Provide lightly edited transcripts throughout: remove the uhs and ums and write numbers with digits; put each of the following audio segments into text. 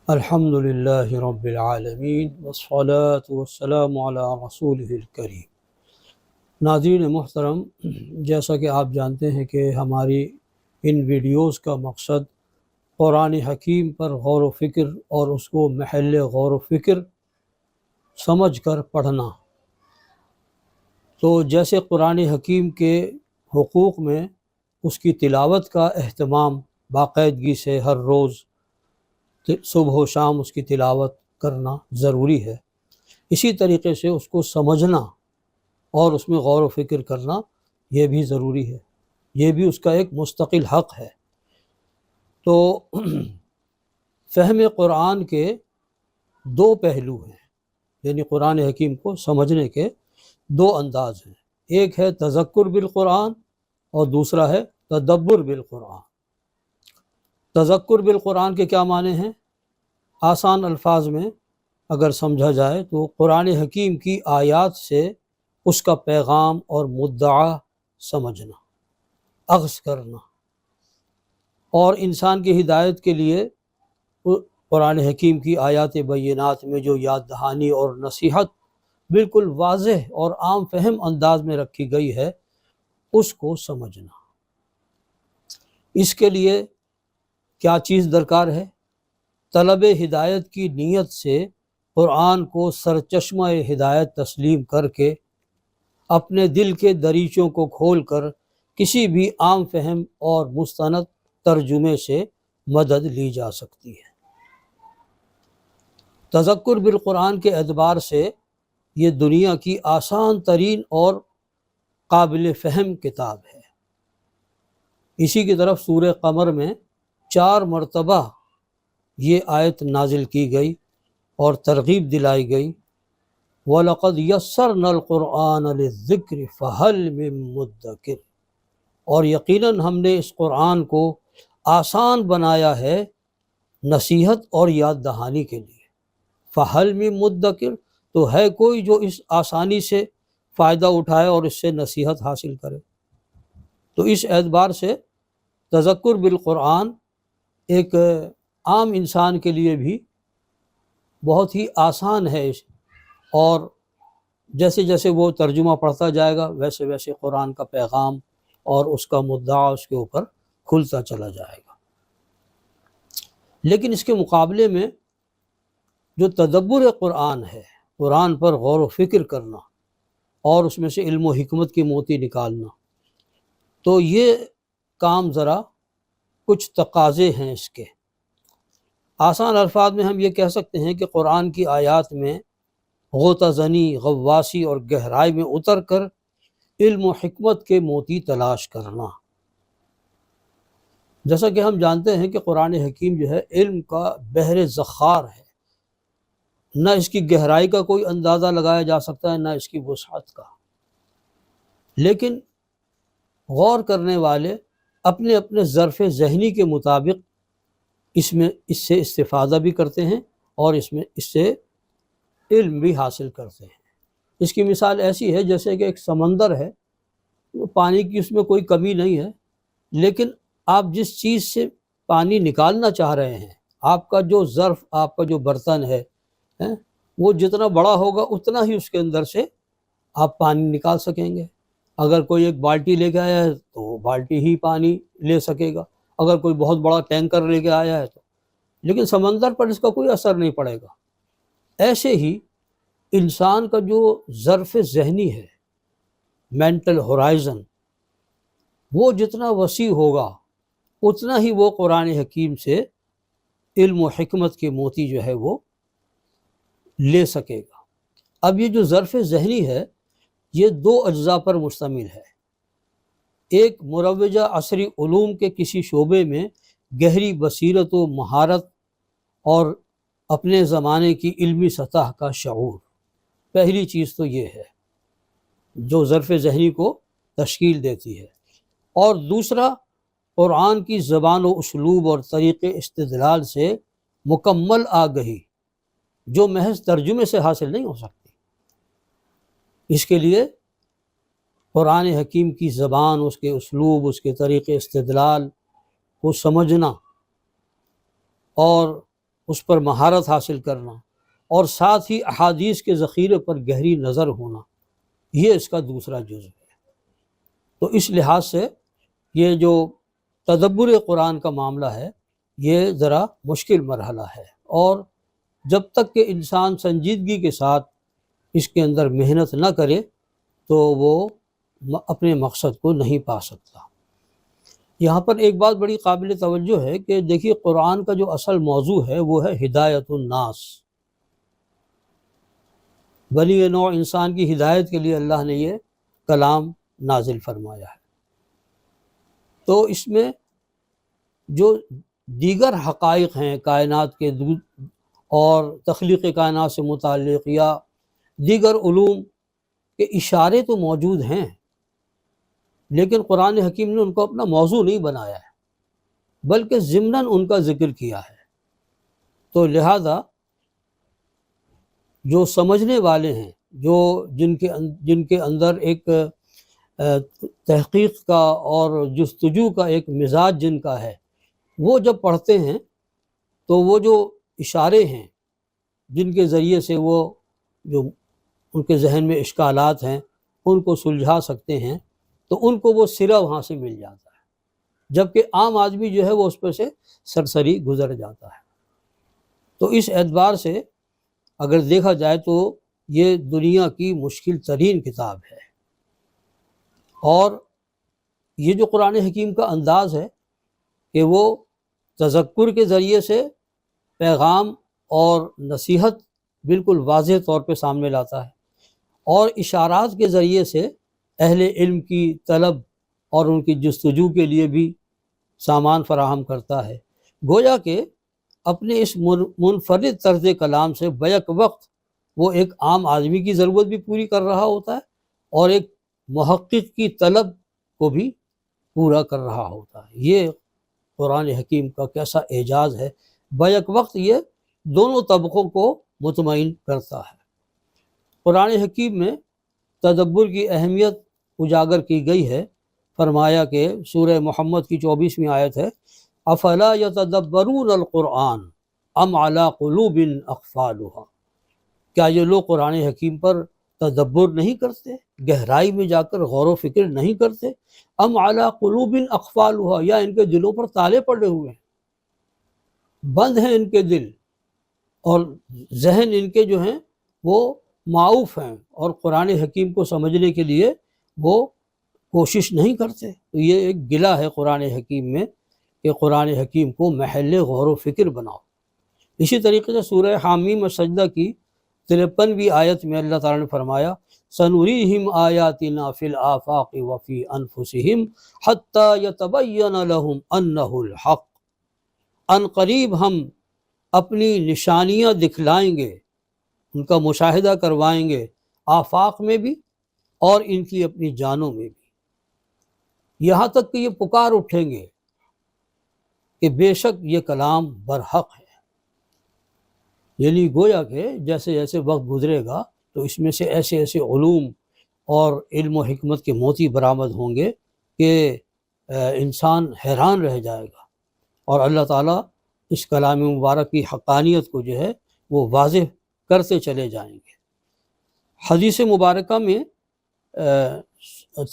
الحمد للہ رب العالمین والصلاة والسلام علی رسولہ الکریم۔ ناظرین محترم، جیسا کہ آپ جانتے ہیں کہ ہماری ان ویڈیوز کا مقصد قرآن حکیم پر غور و فکر اور اس کو محل غور و فکر سمجھ کر پڑھنا۔ تو جیسے قرآن حکیم کے حقوق میں اس کی تلاوت کا اہتمام باقاعدگی سے ہر روز صبح و شام اس کی تلاوت کرنا ضروری ہے، اسی طریقے سے اس کو سمجھنا اور اس میں غور و فکر کرنا یہ بھی ضروری ہے، یہ بھی اس کا ایک مستقل حق ہے۔ تو فہم قرآن کے دو پہلو ہیں، یعنی قرآن حکیم کو سمجھنے کے دو انداز ہیں، ایک ہے تذکر بالقرآن اور دوسرا ہے تدبر بالقرآن۔ تذکر بالقرآن کے کیا معنی ہیں؟ آسان الفاظ میں اگر سمجھا جائے تو قرآن حکیم کی آیات سے اس کا پیغام اور مدعا سمجھنا، اخذ کرنا، اور انسان کی ہدایت کے لیے قرآن حکیم کی آیات بینات میں جو یاد دہانی اور نصیحت بالکل واضح اور عام فہم انداز میں رکھی گئی ہے اس کو سمجھنا۔ اس کے لیے کیا چیز درکار ہے؟ طلب ہدایت کی نیت سے قرآن کو سرچشمہ ہدایت تسلیم کر کے اپنے دل کے دریچوں کو کھول کر کسی بھی عام فہم اور مستند ترجمے سے مدد لی جا سکتی ہے۔ تذکر بالقرآن کے اعتبار سے یہ دنیا کی آسان ترین اور قابل فہم کتاب ہے۔ اسی کی طرف سورہ قمر میں 4 مرتبہ یہ آیت نازل کی گئی اور ترغیب دلائی گئی، وَلَقَدْ يَسَّرْنَا الْقُرْآنَ لِلذِّكْرِ فَهَلْ مِن مُدَّكِرٍ، اور یقیناً ہم نے اس قرآن کو آسان بنایا ہے نصیحت اور یاد دہانی کے لیے۔ فَهَلْ مِن مُدَّكِرٍ، تو ہے کوئی جو اس آسانی سے فائدہ اٹھائے اور اس سے نصیحت حاصل کرے۔ تو اس اعتبار سے تذکر بالقرآن ایک عام انسان کے لیے بھی بہت ہی آسان ہے، اور جیسے جیسے وہ ترجمہ پڑھتا جائے گا ویسے ویسے قرآن کا پیغام اور اس کا مدعا اس کے اوپر کھلتا چلا جائے گا۔ لیکن اس کے مقابلے میں جو تدبر قرآن ہے، قرآن پر غور و فکر کرنا اور اس میں سے علم و حکمت کی موتی نکالنا، تو یہ کام ذرا کچھ تقاضے ہیں اس کے۔ آسان الفاظ میں ہم یہ کہہ سکتے ہیں کہ قرآن کی آیات میں غوطہ زنی، غواصی اور گہرائی میں اتر کر علم و حکمت کے موتی تلاش کرنا۔ جیسا کہ ہم جانتے ہیں کہ قرآن حکیم جو ہے علم کا بحر زخار ہے، نہ اس کی گہرائی کا کوئی اندازہ لگایا جا سکتا ہے نہ اس کی وسعت کا، لیکن غور کرنے والے اپنے اپنے ظرف ذہنی کے مطابق اس سے استفادہ بھی کرتے ہیں اور اس سے علم بھی حاصل کرتے ہیں۔ اس کی مثال ایسی ہے جیسے کہ ایک سمندر ہے، پانی کی اس میں کوئی کمی نہیں ہے، لیکن آپ جس چیز سے پانی نکالنا چاہ رہے ہیں، آپ کا جو ظرف، آپ کا جو برتن ہے، وہ جتنا بڑا ہوگا اتنا ہی اس کے اندر سے آپ پانی نکال سکیں گے۔ اگر کوئی ایک بالٹی لے کے آیا ہے تو وہ بالٹی ہی پانی لے سکے گا، اگر کوئی بہت بڑا ٹینکر لے کے آیا ہے تو، لیکن سمندر پر اس کا کوئی اثر نہیں پڑے گا۔ ایسے ہی انسان کا جو ظرف ذہنی ہے، مینٹل ہورائزن، وہ جتنا وسیع ہوگا اتنا ہی وہ قرآن حکیم سے علم و حکمت کے موتی جو ہے وہ لے سکے گا۔ اب یہ جو ظرف ذہنی ہے یہ 2 اجزاء پر مشتمل ہے۔ ایک مروجہ عصری علوم کے کسی شعبے میں گہری بصیرت و مہارت اور اپنے زمانے کی علمی سطح کا شعور، پہلی چیز تو یہ ہے جو ظرف ذہنی کو تشکیل دیتی ہے۔ اور دوسرا قرآن کی زبان و اسلوب اور طریقے استدلال سے مکمل آگہی، جو محض ترجمے سے حاصل نہیں ہو سکتی۔ اس کے لیے قرآن حکیم کی زبان، اس کے اسلوب، اس کے طریقے استدلال کو سمجھنا اور اس پر مہارت حاصل کرنا، اور ساتھ ہی احادیث کے ذخیرے پر گہری نظر ہونا، یہ اس کا دوسرا جزو ہے۔ تو اس لحاظ سے یہ جو تدبر قرآن کا معاملہ ہے یہ ذرا مشکل مرحلہ ہے، اور جب تک کہ انسان سنجیدگی کے ساتھ اس کے اندر محنت نہ کرے تو وہ اپنے مقصد کو نہیں پا سکتا۔ یہاں پر ایک بات بڑی قابل توجہ ہے کہ دیکھیے قرآن کا جو اصل موضوع ہے وہ ہے ہدایت الناس، بنی نوع انسان کی ہدایت کے لیے اللہ نے یہ کلام نازل فرمایا ہے۔ تو اس میں جو دیگر حقائق ہیں کائنات کے اور تخلیق کائنات سے متعلق یا دیگر علوم کے اشارے تو موجود ہیں، لیکن قرآن حکیم نے ان کو اپنا موضوع نہیں بنایا ہے بلکہ ضمناً ان کا ذکر کیا ہے۔ تو لہذا جو سمجھنے والے ہیں، جن کے اندر ایک تحقیق کا اور جستجو کا ایک مزاج جن کا ہے، وہ جب پڑھتے ہیں تو وہ جو اشارے ہیں جن کے ذریعے سے وہ جو ان کے ذہن میں اشکالات ہیں ان کو سلجھا سکتے ہیں، تو ان کو وہ سرا وہاں سے مل جاتا ہے، جبکہ عام آدمی جو ہے وہ اس پر سے سرسری گزر جاتا ہے۔ تو اس اعتبار سے اگر دیکھا جائے تو یہ دنیا کی مشکل ترین کتاب ہے، اور یہ جو قرآن حکیم کا انداز ہے کہ وہ تذکر کے ذریعے سے پیغام اور نصیحت بالکل واضح طور پہ سامنے لاتا ہے، اور اشارات کے ذریعے سے اہل علم کی طلب اور ان کی جستجو کے لیے بھی سامان فراہم کرتا ہے۔ گویا کہ اپنے اس منفرد طرز کلام سے بیک وقت وہ ایک عام آدمی کی ضرورت بھی پوری کر رہا ہوتا ہے اور ایک محقق کی طلب کو بھی پورا کر رہا ہوتا ہے۔ یہ قرآن حکیم کا کیسا اعجاز ہے، بیک وقت یہ دونوں طبقوں کو مطمئن کرتا ہے۔ قرآن حکیم میں تدبر کی اہمیت اجاگر کی گئی ہے۔ فرمایا کہ سورہ محمد کی 24ویں آیت ہے، افلا یتدبرون القرآن ام علی قلوب اقفالها، کیا یہ لوگ قرآن حکیم پر تدبر نہیں کرتے، گہرائی میں جا کر غور و فکر نہیں کرتے؟ ام علی قلوب اقفالها، یا ان کے دلوں پر تالے پڑے ہوئے ہیں، بند ہیں ان کے دل، اور ذہن ان کے جو ہیں وہ معاوف ہیں، اور قرآن حکیم کو سمجھنے کے لیے وہ کوشش نہیں کرتے۔ تو یہ ایک گلہ ہے قرآن حکیم میں کہ قرآن حکیم کو محل غور و فکر بناؤ۔ اسی طریقے سے سورہ حامیم سجدہ کی 53ویں آیت میں اللہ تعالیٰ نے فرمایا، سنریہم آیاتنا فی الآفاق وفی انفسہم حتی یتبین لہم انہ الحق، ان قریب ہم اپنی نشانیاں دکھلائیں گے، ان کا مشاہدہ کروائیں گے، آفاق میں بھی اور ان کی اپنی جانوں میں بھی، یہاں تک کہ یہ پکار اٹھیں گے کہ بے شک یہ کلام برحق ہے۔ یعنی گویا کہ جیسے جیسے وقت گزرے گا تو اس میں سے ایسے ایسے علوم اور علم و حکمت کے موتی برآمد ہوں گے کہ انسان حیران رہ جائے گا، اور اللہ تعالیٰ اس کلام مبارک کی حقانیت کو جو ہے وہ واضح کرتے چلے جائیں گے۔ حدیث مبارکہ میں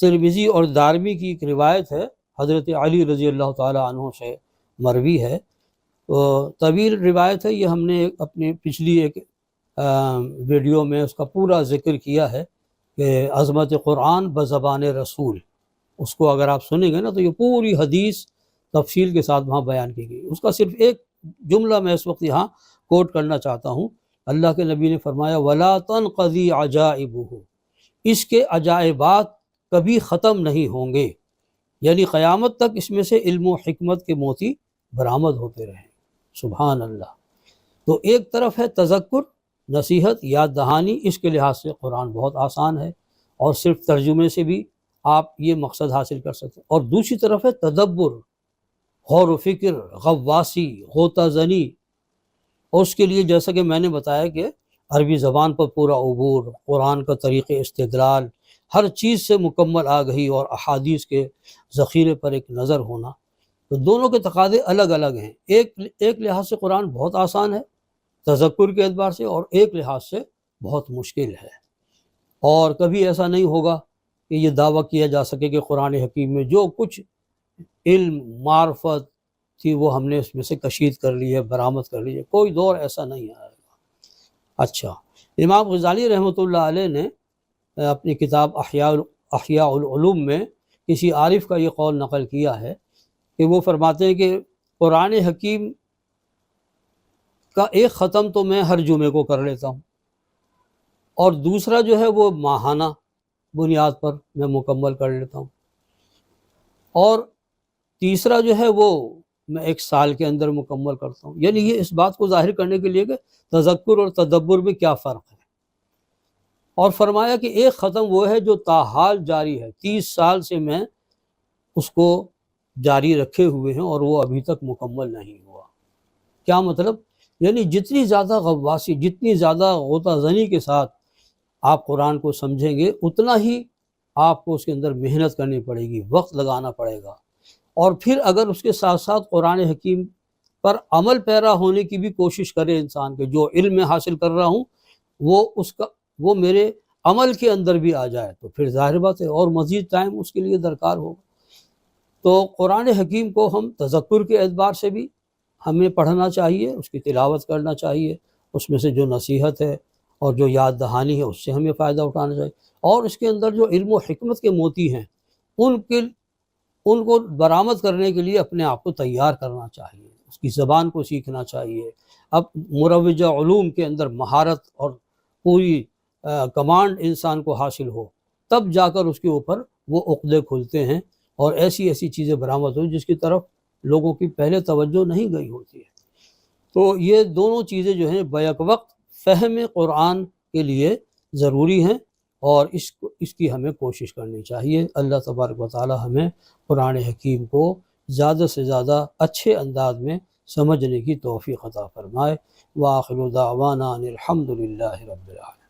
ترمذی اور دارمی کی ایک روایت ہے، حضرت علی رضی اللہ تعالیٰ عنہ سے مروی ہے، طویل روایت ہے، یہ ہم نے اپنی پچھلی ایک ویڈیو میں اس کا پورا ذکر کیا ہے کہ عظمت قرآن بزبان رسول، اس کو اگر آپ سنیں گے نا تو یہ پوری حدیث تفصیل کے ساتھ وہاں بیان کی گئی۔ اس کا صرف ایک جملہ میں اس وقت یہاں کوٹ کرنا چاہتا ہوں۔ اللہ کے نبی نے فرمایا، وَلَا تَنْقَضِي عَجَائِبُهُ، اس کے عجائبات کبھی ختم نہیں ہوں گے، یعنی قیامت تک اس میں سے علم و حکمت کے موتی برآمد ہوتے رہیں۔ سبحان اللہ۔ تو ایک طرف ہے تذکر، نصیحت، یاد دہانی، اس کے لحاظ سے قرآن بہت آسان ہے اور صرف ترجمے سے بھی آپ یہ مقصد حاصل کر سکتے ہیں، اور دوسری طرف ہے تدبر، غور و فکر، غواصی، غوطہ زنی، اور اس کے لیے جیسا کہ میں نے بتایا کہ عربی زبان پر پورا عبور، قرآن کا طریق استدلال، ہر چیز سے مکمل آگہی اور احادیث کے ذخیرے پر ایک نظر ہونا، تو دونوں کے تقاضے الگ الگ ہیں. ایک لحاظ سے قرآن بہت آسان ہے تذکر کے اعتبار سے، اور ایک لحاظ سے بہت مشکل ہے. اور کبھی ایسا نہیں ہوگا کہ یہ دعویٰ کیا جا سکے کہ قرآن حکیم میں جو کچھ علم معرفت تھی وہ ہم نے اس میں سے کشید کر لی ہے، برآمد کر لی ہے. کوئی دور ایسا نہیں آئے گا. اچھا، امام غزالی رحمۃ اللہ علیہ نے اپنی کتاب احیاء العلوم میں کسی عارف کا یہ قول نقل کیا ہے کہ وہ فرماتے ہیں کہ قرآن حکیم کا ایک ختم تو میں ہر جمعے کو کر لیتا ہوں، اور دوسرا جو ہے وہ ماہانہ بنیاد پر میں مکمل کر لیتا ہوں، اور تیسرا جو ہے وہ میں ایک سال کے اندر مکمل کرتا ہوں. یعنی یہ اس بات کو ظاہر کرنے کے لیے کہ تذکر اور تدبر میں کیا فرق ہے. اور فرمایا کہ ایک ختم وہ ہے جو تاحال جاری ہے، 30 سال سے میں اس کو جاری رکھے ہوئے ہیں اور وہ ابھی تک مکمل نہیں ہوا. کیا مطلب؟ یعنی جتنی زیادہ غواصی، جتنی زیادہ غوطہ زنی کے ساتھ آپ قرآن کو سمجھیں گے، اتنا ہی آپ کو اس کے اندر محنت کرنی پڑے گی، وقت لگانا پڑے گا. اور پھر اگر اس کے ساتھ ساتھ قرآن حکیم پر عمل پیرا ہونے کی بھی کوشش کرے انسان کے، جو علم میں حاصل کر رہا ہوں وہ میرے عمل کے اندر بھی آ جائے، تو پھر ظاہر بات ہے اور مزید ٹائم اس کے لیے درکار ہوگا. تو قرآن حکیم کو ہم تذکر کے اعتبار سے بھی ہمیں پڑھنا چاہیے، اس کی تلاوت کرنا چاہیے، اس میں سے جو نصیحت ہے اور جو یاد دہانی ہے اس سے ہمیں فائدہ اٹھانا چاہیے، اور اس کے اندر جو علم و حکمت کے موتی ہیں ان کو برآمد کرنے کے لیے اپنے آپ کو تیار کرنا چاہیے، اس کی زبان کو سیکھنا چاہیے. اب مروجہ علوم کے اندر مہارت اور پوری کمانڈ انسان کو حاصل ہو، تب جا کر اس کے اوپر وہ عقدے کھلتے ہیں اور ایسی چیزیں برآمد ہوں جس کی طرف لوگوں کی پہلے توجہ نہیں گئی ہوتی ہے. تو یہ دونوں چیزیں جو ہیں بیک وقت فہم قرآن کے لیے ضروری ہیں، اور اس کی ہمیں کوشش کرنی چاہیے. اللہ تبارک و تعالی ہمیں قرآن حکیم کو زیادہ سے زیادہ اچھے انداز میں سمجھنے کی توفیق عطا فرمائے. وآخر دعوانا ان الحمد للہ رب العالمین.